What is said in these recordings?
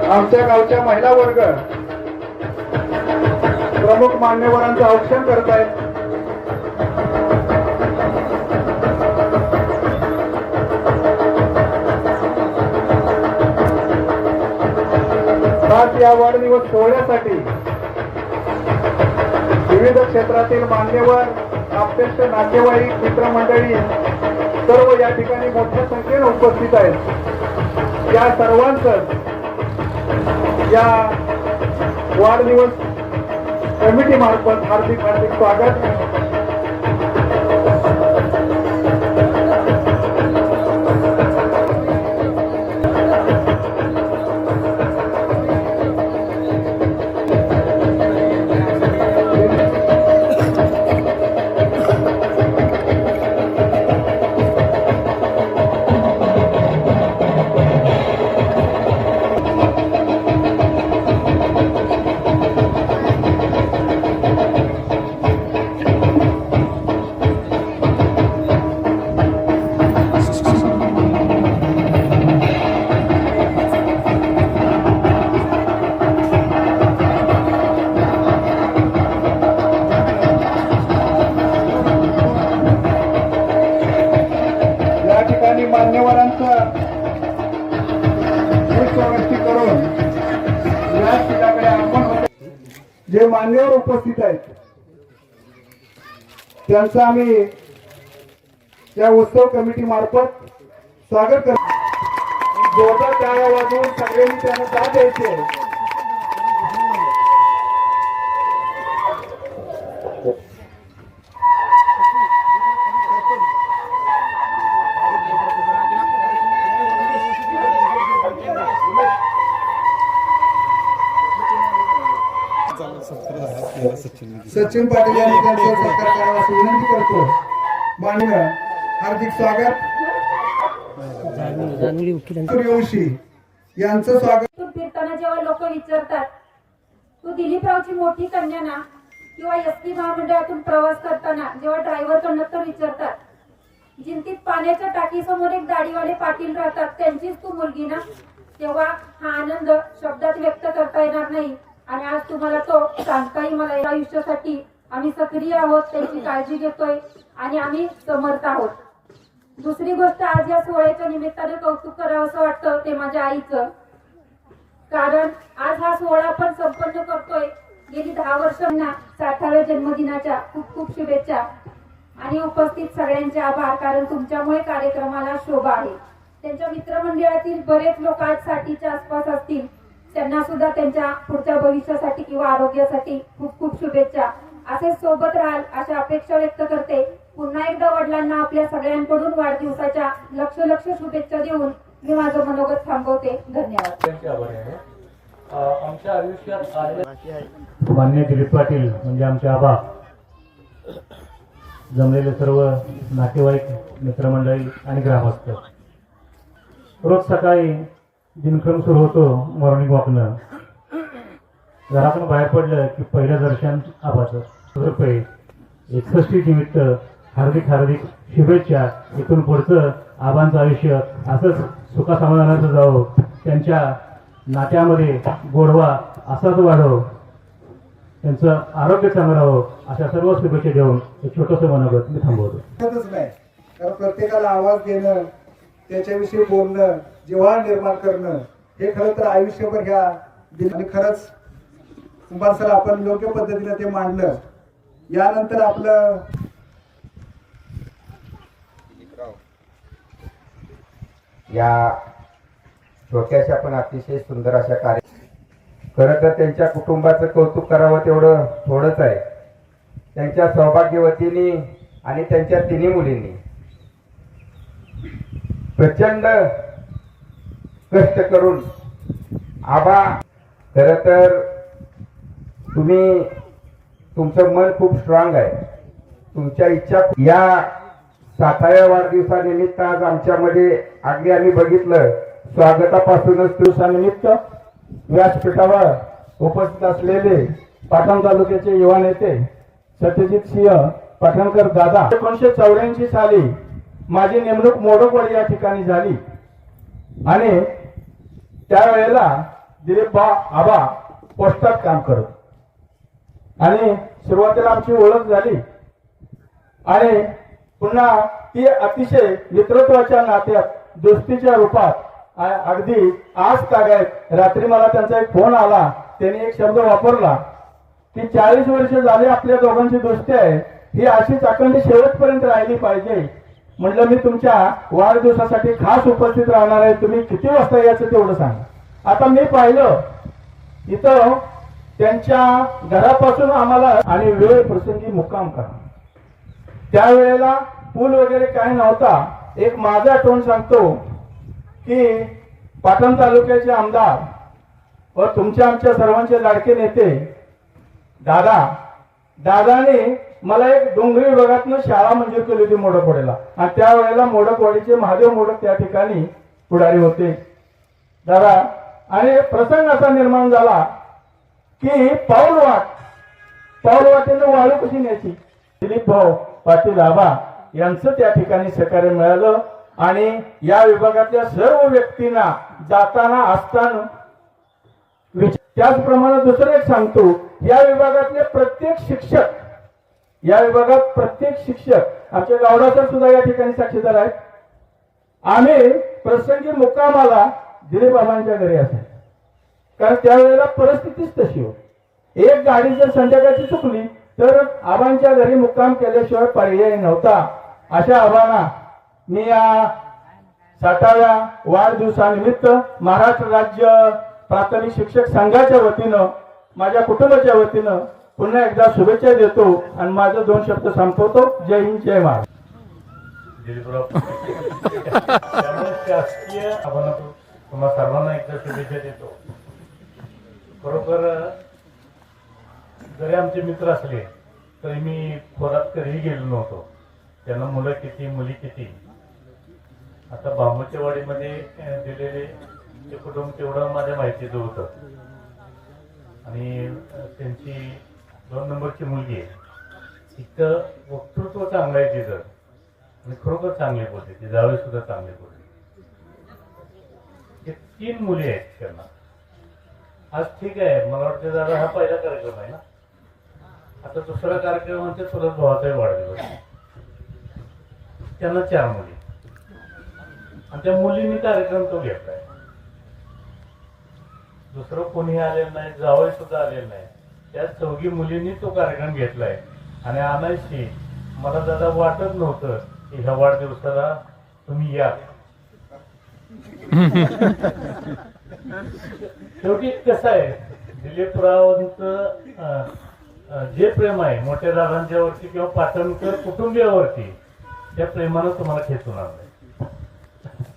आमच्या गावच्या महिला वर्ग प्रमुख मान्यवरांचं औक्षण करत आहेत. आज या वाढदिवस सोहळ्यासाठी विविध क्षेत्रातील मान्यवर, आप्तेष्ट नातेवाईक, मित्रमंडळी सर्व या ठिकाणी मोठ्या संख्येने उपस्थित आहेत. या सर्वांचं या वाढदिवस कमिटी मार्फत हार्दिक हार्दिक स्वागत. मान्यवरांचं करून व्यासपीठाकडे आपण जे मान्यवर उपस्थित आहेत त्यांचं आम्ही त्या उत्सव कमिटी मार्फत स्वागत करतो. जोरदार टाळ्या वाजवून सगळ्यांनी त्यांना साथ द्यायचे. सचिन पाटील यांनी त्यांचा सत्कार करावा अशी विनंती करतो. माननीय हार्दिक स्वागत सूर्यवंशी यांचं स्वागत. फिरताना जेव्हा लोक विचारतात तू दिलीपरावची मोठी कन्या ना, किंवा एसटी महामंडळातून प्रवास करताना जेव्हा ड्रायव्हर कंडक्टर विचारतात जिंतीत पाण्याच्या टाकीसमोर एक दाढीवाले पाटील राहतात त्यांचीच तू मुलगी ना, तेव्हा हा आनंद शब्दात व्यक्त करता येणार नाही. आणि आज तुम्हाला तो सांगताही मला या आयुष्यासाठी आम्ही सक्रिय आहोत, त्याची काळजी घेतोय आणि आम्ही समर्थ आहोत. दुसरी गोष्ट, आज या सोहळ्याच्या निमित्ताने कौतुक करावं असं वाटतं ते माझ्या आईचं. कारण आज हा सोहळा आपण संपन्न करतोय. गेली 10 वर्षांना 60व्या जन्मदिनाच्या खूप खूप शुभेच्छा आणि उपस्थित सगळ्यांचे आभार. कारण तुमच्यामुळे कार्यक्रमाला शोभा आहे. त्यांच्या मित्रमंडळातील बरेच लोक आज 60च्या आसपास असतील, त्यांना सुद्धा त्यांच्या पुढच्या भविष्यासाठी किंवा आरोग्यासाठी खूप खूप शुभेच्छा. असे सोबत राहाल अशा अपेक्षा व्यक्त करते. पुन्हा एकदा वडिलांना आपल्या सगळ्यांकडून वाढदिवसाच्या लक्ष लक्ष शुभेच्छा देऊन मी माझं मनोगत थांबवते. धन्यवाद. आमच्या आयुष्यात मान्य दिलीप पाटील म्हणजे आमचे आबा, जमलेले सर्व नातेवाईक, मित्रमंडळी आणि ग्रामस्थ. रोज सकाळी दिनक्रम सुरू होतो मॉर्निंग वॉकनं. घरातून बाहेर पडलं की पहिलं दर्शन आबाचं. रुपये 61 निमित्त हार्दिक हार्दिक शुभेच्छा. इथून पुढचं आबांचं आयुष्य असंच सुखासमाधानाचं जावं, त्यांच्या नात्यामध्ये गोडवा असाच वाढव, त्यांचं आरोग्य चांगलं राहावं अशा सर्व शुभेच्छा देऊन एक छोटंसं मनोगत मी थांबवतो. कारण प्रत्येकाला आवाज देणं, त्याच्याविषयी बोलणं, जिव्हाळा निर्माण करणं हे खरं तर आयुष्यभर ह्या आणि खरंच कुंभार सर आपण योग्य पद्धतीने ते मांडलं. यानंतर आपलं या छोट्याशा पण अतिशय सुंदर अशा कार्य. खरं तर त्यांच्या कुटुंबाचं कौतुक करावं तेवढं थोडंच आहे. त्यांच्या सौभाग्यवतींनी आणि त्यांच्या 3 मुलींनी प्रचंड कष्ट करून आबा, खरं तर तुम्ही, तुमचं मन खूप स्ट्रॉंग आहे. तुमच्या इच्छा या 60व्या वाढदिवसानिमित्त आज आमच्यामध्ये अगदी आम्ही बघितलं स्वागतापासूनच दिवसानिमित्त व्यासपीठावर उपस्थित असलेले पाटण तालुक्याचे युवा नेते सत्यजित सिंह पाटणकर दादा 1984 साली माझी नेमणूक मोडकवाडी या ठिकाणी झाली आणि त्यावेळेला दिलीप आबा पोस्टात काम करत आणि सुरुवातीला आमची ओळख झाली आणि पुन्हा ती अतिशय मित्रत्वाच्या नात्यात दोस्तीच्या रूपात अगदी आज तागायत रात्री मला त्यांचा एक फोन आला. त्यांनी एक शब्द वापरला की 40 वर्ष झाले आपल्या दोघांची दोस्ती आहे, ही अशीच अखंड शेवटपर्यंत राहिली पाहिजे. म्हटलं मी तुमच्या वाढदिवसासाठी खास उपस्थित राहणार आहे, तुम्ही किती वाजता यायचं तेवढं सांगा. आता मी पाहिलं इथं त्यांच्या घरापासून आम्हाला आणि वेळ प्रसंगी मुक्काम करा. त्यावेळेला पूल वगैरे काय नव्हता. एक माझा आठवण सांगतो की पाटण तालुक्याचे आमदार व तुमच्या आमच्या सर्वांचे लाडके नेते दादाने मला एक डोंगरी विभागातनं शाळा मंजूर केली होती मोडकवाडीला आणि त्यावेळेला मोडकवाडीचे महादेव मोडक त्या ठिकाणी पुढारी होते दादा. आणि प्रसंग असा निर्माण झाला की पाऊलवाटेनं वाळू कशी न्यायची. दिलीप भाऊ पाटील आबा यांचं त्या ठिकाणी सहकार्य मिळालं आणि या विभागातल्या सर्व व्यक्तींना जाताना असताना त्याचप्रमाणे दुसरं एक सांगतो, या विभागातले प्रत्येक शिक्षक आमचे गावडा सर सुद्धा या ठिकाणी साक्षीदार आहेत. आम्ही प्रसंगी मुक्कामाला दिलीप बाबांच्या घरी असायचो कारण त्यावेळेला परिस्थितीच तशी होती. एक गाडी जर संध्याकाळची चुकली तर आबांच्या घरी मुक्काम केल्याशिवाय पर्याय नव्हता. अशा आबांना मी या 60व्या वाढदिवसानिमित्त महाराष्ट्र राज्य प्राथमिक शिक्षक संघाच्या वतीनं माझ्या कुटुंबाच्या वतीनं पुन्हा एकदा शुभेच्छा देतो आणि माझं 2 शब्द संपवतो. जय हिंद जय महाराष्ट्र. दिलीपराव त्यामुळे शासकीय आपण तुम्हा सर्वांना एकदा शुभेच्छा देतो. खरोखर जरी आमचे मित्र असले तरी मी खोरात कधीही गेलो नव्हतो. त्यांना मुलं किती मुली किती. आता बांबूच्या वाडीमध्ये दिलेले ते कुटुंब तेवढं माझ्या माहितीचं होतं आणि त्यांची 2 नंबरची मुलगी आहे. तिचं वक्तृत्व चांगलं आहे तिचं आणि खरोखर चांगले बोलते. ती जावई सुद्धा चांगले बोलते. हे 3 मुली आहेत त्यांना. आज ठीक आहे, मला वाटतं दादा हा पहिला कार्यक्रम आहे ना. आता दुसरा कार्यक्रम म्हणजे चुलत भावाचाही वाढदिवस. त्यांना 4 मुली आणि त्या मुलींनी कार्यक्रम तो घेतलाय. दुसरं कोणी आलेलं नाही, जावई सुद्धा आलेलं नाही. त्या 4 मुलींनी तो कार्यक्रम घेतलाय आणि आणायची मला दादा वाटत नव्हतं की ह्या वाढदिवसाला तुम्ही या. शेवटी कसं आहे, दिलीपरावांचं जे प्रेम आहे मोठ्या दादांच्या वरती किंवा पाटणकर कुटुंबियावरती, त्या प्रेमानं तुम्हाला खेचून आणलंय.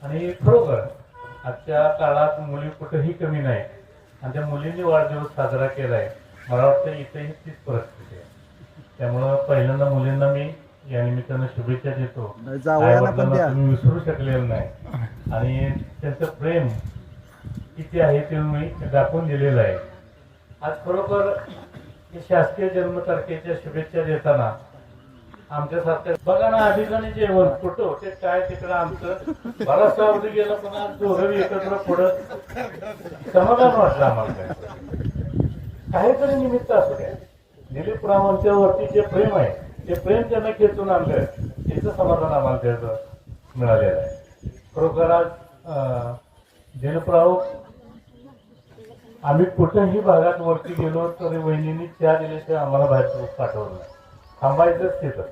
आणि खरोखर आजच्या काळात मुली कुठेही कमी नाही आणि त्या मुलींनी वाढदिवस साजरा केलाय. मला वाटतं इथेही तीच परिस्थिती आहे. त्यामुळं पहिल्यांदा मुलींना मी या निमित्तानं शुभेच्छा देतो. आई-वडिलांना तुम्ही विसरू शकलेलं नाही आणि त्यांचं प्रेम किती आहे ते मी दाखवून दिलेलं आहे. आज खरोखर शासकीय जन्मतारखेच्या शुभेच्छा देताना आमच्यासारख्या बघा ना, अधिकाने जेवण कुठं होते काय तिकडं आमचं बराचसा अवधी गेला पण आज दोघं एकत्र पुढं समाधान वाटलं आम्हाला. काहीतरी निमित्त असू द्या. दिलीपरावांच्या वरती जे प्रेम आहे ते प्रेम त्यांना खेचून आणलं, त्याचं समाधान आम्हाला त्याचं मिळालेलं आहे. खरोखर आज दिलीपराव आम्ही कुठेही भागात वरती गेलो तरी वहिनींनी चहा दिल्याशिवाय आम्हाला बाहेर पाठवलं नाही. थांबायचंच तिथं.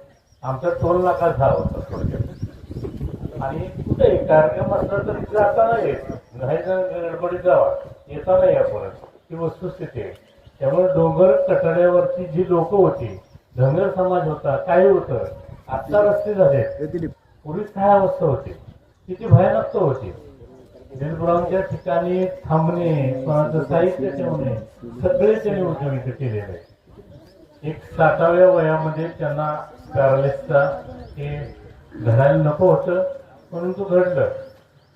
आमचा टोल नाका हा होता थोडक्यात. आणि कुठेही कार्यक्रम असला तरी जाताना येत गडबडीत जावा, येताना या परत. ही वस्तुस्थिती आहे. त्यामुळे डोंगर कटाड्यावरची जी लोक होती, धनगर समाज होता, काय होतं, आता रस्ते झाले. पूर्वी काय अवस्था होती, किती भयानक होती. दिलीपरावांच्या ठिकाणी थांबणे, कोणाचं साहित्य ठेवणे, सगळे त्यांनी उद्योगित केलेले आहे. एक 60व्या वयामध्ये त्यांना पॅरालिसचा हे घडायला नको होतं परंतु घडलं.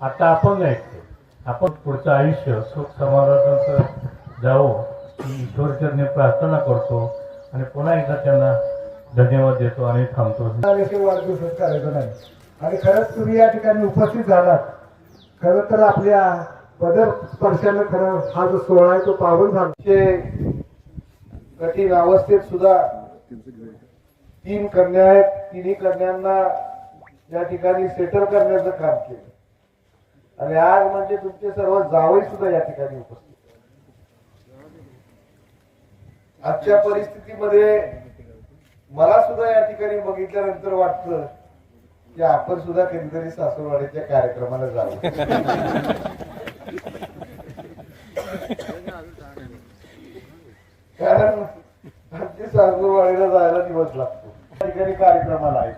आता आपण ऐकतो, आपण पुढचं आयुष्य सुख समाधानाचं जावो ही ईश्वरचरणी प्रार्थना करतो आणि पुन्हा एकदा त्यांना धन्यवाद देतो आणि थांबतो. वाढदिवस करायचा नाही. आणि खरंच तुम्ही या ठिकाणी उपस्थित झालात. खरं तर आपल्या पदर स्पर्शानं खरं हा जो सोहळा आहे तो पावन झाला. कठीण अवस्थेत सुद्धा 3 कन्या आहेत. 3ही कन्यांना या ठिकाणी सेटल करण्याचं काम केलं. आणि आज म्हणजे तुमचे सर्व जावई सुद्धा या ठिकाणी उपस्थित आहेत. आजच्या परिस्थितीमध्ये मला सुद्धा या ठिकाणी बघितल्यानंतर वाटतं की आपण सुद्धा कधीतरी सासूरवाडीच्या कार्यक्रमाला जावं. कारण आमची सासूरवाडीला जायला दिवस लागतो. त्या ठिकाणी कार्यक्रमाला आहे,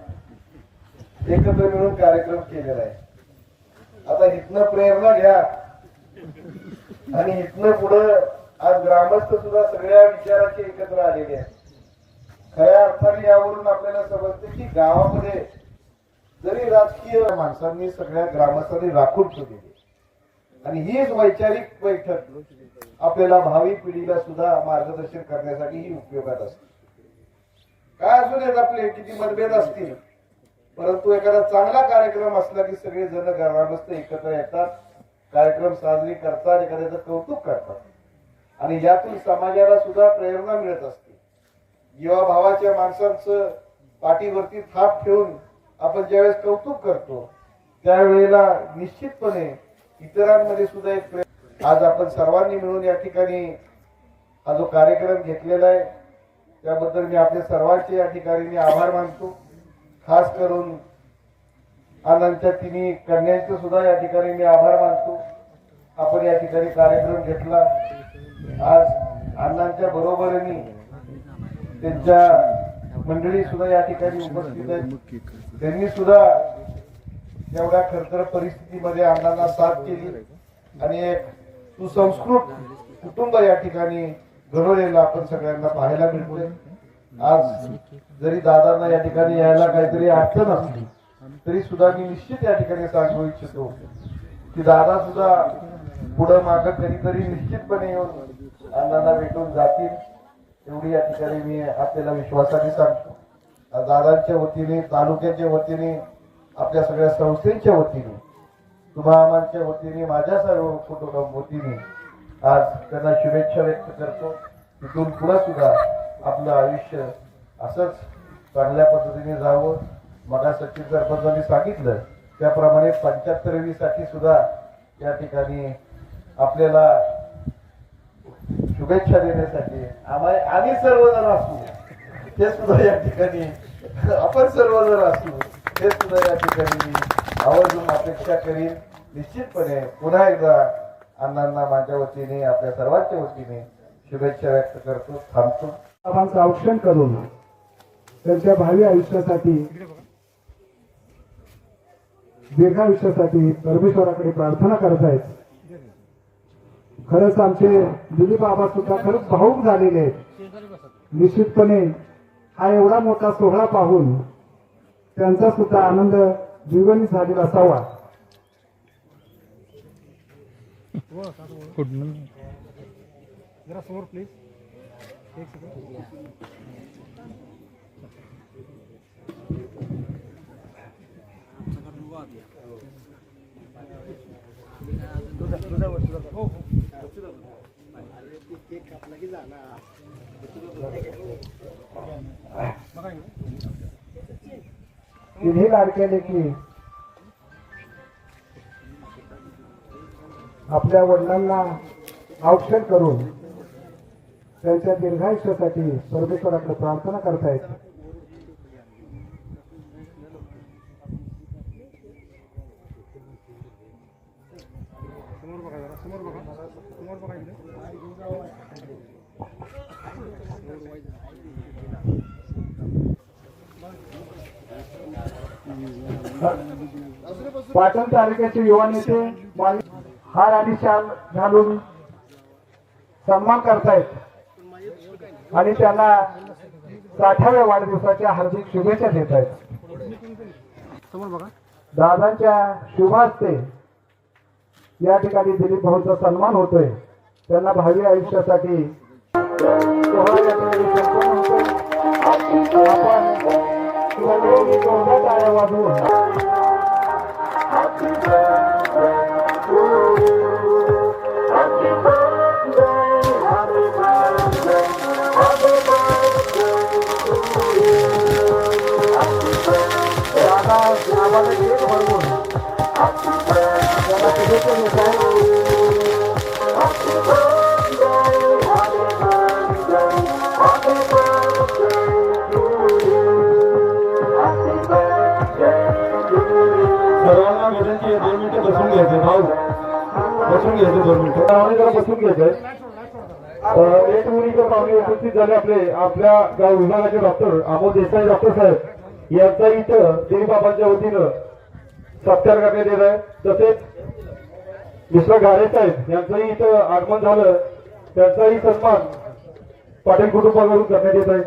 एकत्र मिळून कार्यक्रम केलेला आहे. आता इथनं प्रेरणा घ्या आणि इथनं पुढं आज ग्रामस्थ सुद्धा सगळ्या विचाराचे एकत्र आलेले आहेत. खऱ्या अर्थाने यावरून आपल्याला समजते की गावामध्ये जरी राजकीय माणसांनी सगळ्या ग्रामस्थांनी राखून ठेवलेली आणि हीच वैचारिक बैठक आपल्याला भावी पिढीला सुद्धा मार्गदर्शन करण्यासाठी ही उपयोगात असते. काय असू देत आपले किती मतभेद असतील, परंतु एखादा चांगला कार्यक्रम असला की सगळे जण ग्रामस्थ एकत्र येतात, कार्यक्रम साजरी करतात, एखाद्याचं कौतुक करतात आणि यातून समाजाला सुद्धा प्रेरणा मिळत असते. जीवाभावाच्या माणसांचं पाठीवरती थाप ठेवून आपण ज्यावेळेस कौतुक करतो त्यावेळेला निश्चितपणे इतरांमध्ये सुद्धा एक आज आपण सर्वांनी मिळून या ठिकाणी हा जो कार्यक्रम घेतलेला आहे त्याबद्दल मी आपल्या सर्वांचे या ठिकाणी मी आभार मानतो. खास करून अण्णांच्या 3 कन्यांचे सुद्धा या ठिकाणी मी आभार मानतो. आपण या ठिकाणी कार्यक्रम घेतला. आज अण्णांच्या बरोबरीने त्यांच्या मंडळी सुद्धा या ठिकाणी उपस्थित आहेत. त्यांनी सुद्धा एवढ्या खरतर परिस्थितीमध्ये अण्णांना साथ केली आणि एक सुसंस्कृत कुटुंब या ठिकाणी घडवलेलं आपण सगळ्यांना पाहायला मिळतोय. आज जरी दादांना या ठिकाणी यायला काहीतरी अडचण असली तरी सुद्धा मी निश्चित या ठिकाणी सांगू इच्छितो की दादा सुद्धा पुढं मागं कधीतरी निश्चितपणे येऊन अण्णांना भेटून जातील एवढी या ठिकाणी मी आपल्याला विश्वासाने सांगतो. दादांच्या वतीने, तालुक्याच्या वतीने, आपल्या सगळ्या संस्थेच्या वतीने, तुम्हामांच्या वतीने, माझ्या सर्व कुटुंब वतीने आज त्यांना शुभेच्छा व्यक्त करतो. तिथून पुढे सुद्धा आपलं आयुष्य असंच चांगल्या पद्धतीने जावं. मगा सचिन सरपंचांनी सांगितलं त्याप्रमाणे 75वी साठी सुद्धा या ठिकाणी आपल्याला शुभेच्छा देण्यासाठी आम्ही सर्वजण असू हे सुद्धा या ठिकाणी आपण सर्वजण असू हे सुद्धा या ठिकाणी आवर्जून अपेक्षा करीन. निश्चितपणे पुन्हा एकदा अण्णांना माझ्या वतीने आपल्या सर्वांच्या वतीने शुभेच्छा व्यक्त करतो. थांबतो. बाबांचं औक्षण करून त्यांच्या भावी आयुष्यासाठी, दीर्घायुष्यासाठी परमेश्वराकडे प्रार्थना करत आहेत. खरंच आमचे दिलीप बाबा सुद्धा खरंच भावुक झालेले आहेत. निश्चितपणे हा एवढा मोठा सोहळा पाहून त्यांचा सुद्धा आनंद द्विगुणित झालेला असावा. तिन्ही लाडक्या लेकी आपल्या वडिलांना औक्षण करून त्यांच्या दीर्घायुष्यासाठी परमेश्वराकडे प्रार्थना करतायत. पाटण तालुक्याचे युवा नेते हार आणि शाल घालून सन्मान करतायत आणि त्यांना 60व्या वाढदिवसाच्या हार्दिक शुभेच्छा देत आहेत. दादांच्या शुभ हस्ते या ठिकाणी दिलीप भाऊंचा सन्मान होतोय. त्यांना भावी आयुष्यासाठी सोहळा या ठिकाणी संपन्न होतोय. आपण बसून घ्यायचं 2 मिनिटं पाहुणे जरा बसून घ्यायचंय एक मुलीचे पाहुणे उपस्थित झाले आपल्या गाव विभागाचे डॉक्टर अमोल देसाई डॉक्टर साहेब यांचा इथं दिलीबाबांच्या वतीनं सत्कार करण्यात येत आहे. तसेच मिश्रा गारे साहेब यांचंही इथं आगमन झालं त्यांचाही सन्मान पाटील कुटुंबाकडून करण्यात येत आहे.